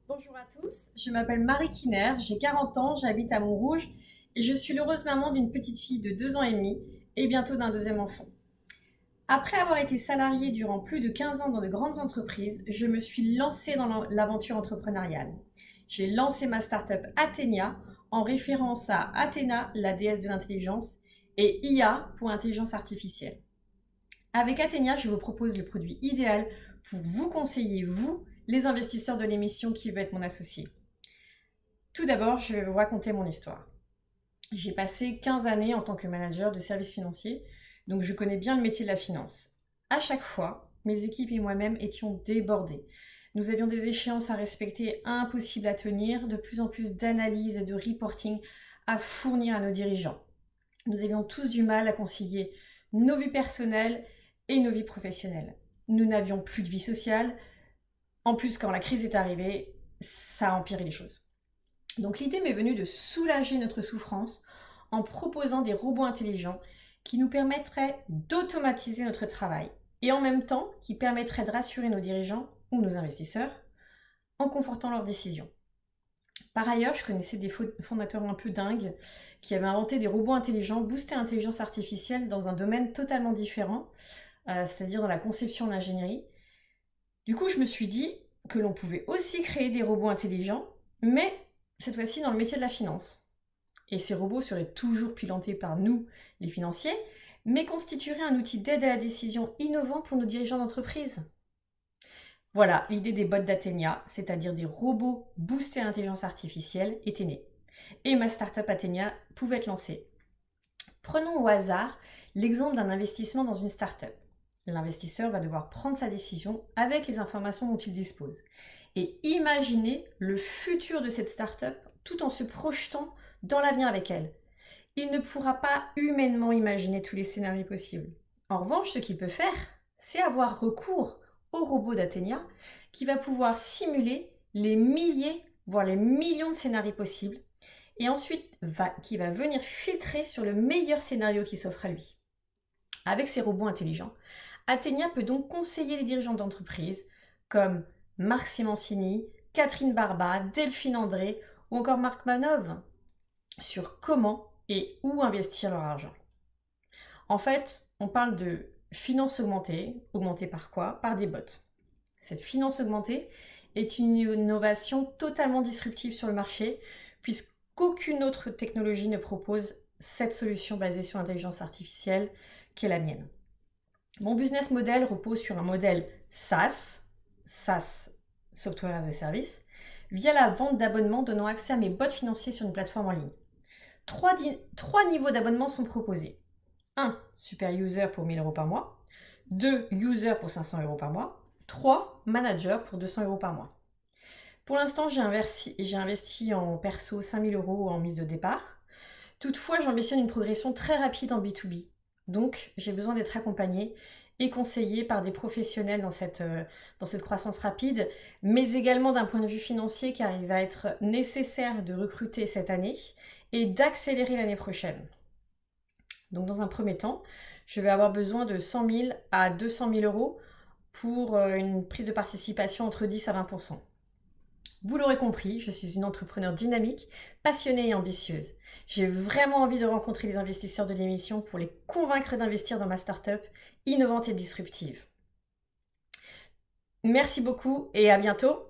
Bonjour à tous, je m'appelle Marie Kiner, j'ai 40 ans, j'habite à Montrouge et je suis l'heureuse maman d'une petite fille de 2 ans et demi et bientôt d'un deuxième enfant. Après avoir été salariée durant plus de 15 ans dans de grandes entreprises, je me suis lancée dans l'aventure entrepreneuriale. J'ai lancé ma start-up Athenia en référence à Athéna, la déesse de l'intelligence, et IA pour intelligence artificielle. Avec Athenia, je vous propose le produit idéal pour vous conseiller, vous, les investisseurs de l'émission qui veut être mon associé. Tout d'abord, je vais vous raconter mon histoire. J'ai passé 15 années en tant que manager de services financiers, donc je connais bien le métier de la finance. À chaque fois, mes équipes et moi-même étions débordés. Nous avions des échéances à respecter impossibles à tenir, de plus en plus d'analyses et de reporting à fournir à nos dirigeants. Nous avions tous du mal à concilier nos vies personnelles et nos vies professionnelles. Nous n'avions plus de vie sociale. En plus, quand la crise est arrivée, ça a empiré les choses. Donc l'idée m'est venue de soulager notre souffrance en proposant des robots intelligents qui nous permettraient d'automatiser notre travail et en même temps qui permettraient de rassurer nos dirigeants ou nos investisseurs en confortant leurs décisions. Par ailleurs, je connaissais des fondateurs un peu dingues qui avaient inventé des robots intelligents boostés à intelligence artificielle dans un domaine totalement différent, c'est-à-dire dans la conception de l'ingénierie. Du coup, je me suis dit que l'on pouvait aussi créer des robots intelligents, mais cette fois-ci dans le métier de la finance. Et ces robots seraient toujours pilotés par nous, les financiers, mais constitueraient un outil d'aide à la décision innovant pour nos dirigeants d'entreprise. Voilà, l'idée des bots d'Athenia, c'est-à-dire des robots boostés à l'intelligence artificielle, était née. Et ma startup Athenia pouvait être lancée. Prenons au hasard l'exemple d'un investissement dans une startup. L'investisseur va devoir prendre sa décision avec les informations dont il dispose. Et imaginez le futur de cette startup tout en se projetant dans l'avenir avec elle. Il ne pourra pas humainement imaginer tous les scénarios possibles. En revanche, ce qu'il peut faire, c'est avoir recours au robot d'Athenia qui va pouvoir simuler les milliers, voire les millions de scénarios possibles et ensuite qui va venir filtrer sur le meilleur scénario qui s'offre à lui. Avec ces robots intelligents, Athenia peut donc conseiller les dirigeants d'entreprise comme Marc Simoncini, Catherine Barba, Delphine André ou encore Marc Manov sur comment et où investir leur argent. En fait, on parle de finance augmentée. Augmentée par quoi? Par des bots. Cette finance augmentée est une innovation totalement disruptive sur le marché puisqu'aucune autre technologie ne propose cette solution basée sur l'intelligence artificielle qui est la mienne. Mon business model repose sur un modèle SaaS, Software as a Service, via la vente d'abonnements donnant accès à mes bots financiers sur une plateforme en ligne. Trois niveaux d'abonnement sont proposés. 1. Super User pour 1 000 € par mois. 2. User pour 500 € par mois. 3. Manager pour 200 € par mois. Pour l'instant, j'ai investi en perso 5 000 € en mise de départ. Toutefois, j'ambitionne une progression très rapide en B2B. Donc, j'ai besoin d'être accompagnée et conseillée par des professionnels dans cette croissance rapide, mais également d'un point de vue financier, car il va être nécessaire de recruter cette année et d'accélérer l'année prochaine. Donc, dans un premier temps, je vais avoir besoin de 100 000 à 200 000 € pour une prise de participation entre 10 à 20%. Vous l'aurez compris, je suis une entrepreneure dynamique, passionnée et ambitieuse. J'ai vraiment envie de rencontrer les investisseurs de l'émission pour les convaincre d'investir dans ma start-up innovante et disruptive. Merci beaucoup et à bientôt.